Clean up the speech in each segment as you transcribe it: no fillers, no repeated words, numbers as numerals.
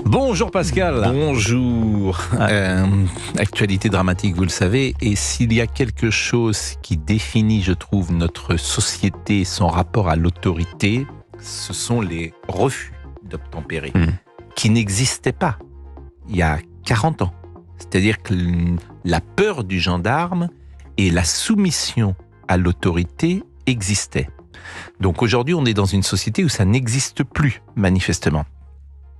Bonjour Pascal. Bonjour. Actualité dramatique, vous le savez, et s'il y a quelque chose qui définit, je trouve, notre société, son rapport à l'autorité, ce sont les refus d'obtempérer, qui n'existaient pas il y a 40 ans. C'est-à-dire que la peur du gendarme et la soumission à l'autorité existaient. Donc aujourd'hui, on est dans une société où ça n'existe plus, manifestement.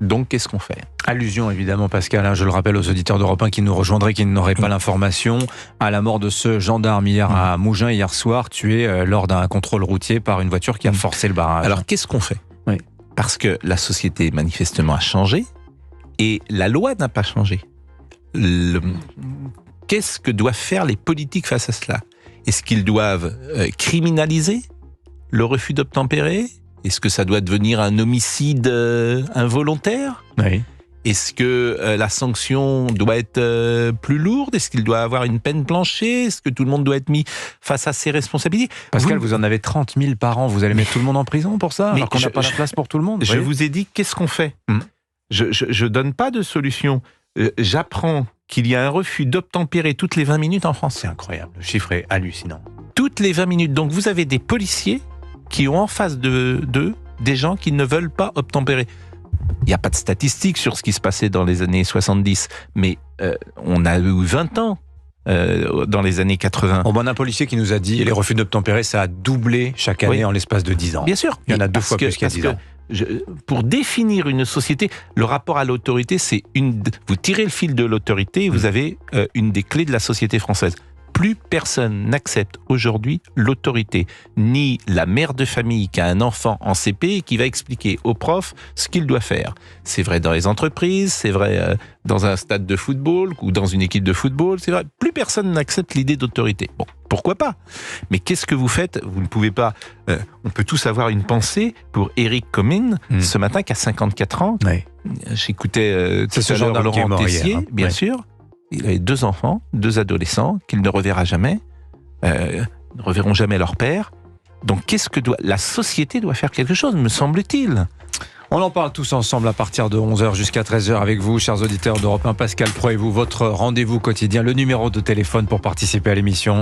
Donc, qu'est-ce qu'on fait ? Allusion évidemment Pascal, je le rappelle aux auditeurs d'Europe 1 qui nous rejoindraient, qui n'auraient pas l'information, à la mort de ce gendarme hier à Mougins, hier soir, tué lors d'un contrôle routier par une voiture qui a forcé le barrage. Alors, qu'est-ce qu'on fait ? Parce que la société, manifestement, a changé et la loi n'a pas changé. Qu'est-ce que doivent faire les politiques face à cela ? Est-ce qu'ils doivent criminaliser le refus d'obtempérer ? Est-ce que ça doit devenir un homicide involontaire ? Oui. Est-ce que la sanction doit être plus lourde ? Est-ce qu'il doit avoir une peine planchée ? Est-ce que tout le monde doit être mis face à ses responsabilités ? Pascal, vous en avez 30 000 par an, vous allez mettre tout le monde en prison pour ça, alors qu'on n'a pas la place pour tout le monde. Je vous ai dit, qu'est-ce qu'on fait ? Je donne pas de solution. J'apprends qu'il y a un refus d'obtempérer toutes les 20 minutes en France. C'est incroyable, le chiffre est hallucinant. Toutes les 20 minutes. Donc vous avez des policiers qui ont en face d'eux des gens qui ne veulent pas obtempérer. Il n'y a pas de statistiques sur ce qui se passait dans les années 70, mais on a eu 20 ans dans les années 80. On a un policier qui nous a dit les refus d'obtempérer, ça a doublé chaque année en l'espace de 10 ans. Bien sûr. Il y en a 2 fois plus qu'il y a 10 ans. Pour définir une société, le rapport à l'autorité, c'est vous tirez le fil de l'autorité et vous avez une des clés de la société française. Plus personne n'accepte aujourd'hui l'autorité, ni la mère de famille qui a un enfant en CP et qui va expliquer au prof ce qu'il doit faire. C'est vrai dans les entreprises, c'est vrai dans un stade de football ou dans une équipe de football, c'est vrai. Plus personne n'accepte l'idée d'autorité. Bon, pourquoi pas ? Mais qu'est-ce que vous faites ? Vous ne pouvez pas... on peut tous avoir une pensée pour Éric Comines, ce matin, qui a 54 ans. Oui. J'écoutais c'est ce gendarme Laurent Tessier, hier, bien sûr. Il avait 2 enfants, 2 adolescents, qu'il ne reverra jamais, ne reverront jamais leur père. Donc, la société doit faire quelque chose, me semble-t-il. On en parle tous ensemble à partir de 11h jusqu'à 13h avec vous, chers auditeurs d'Europe 1. Pascal Pro et vous, votre rendez-vous quotidien, le numéro de téléphone pour participer à l'émission.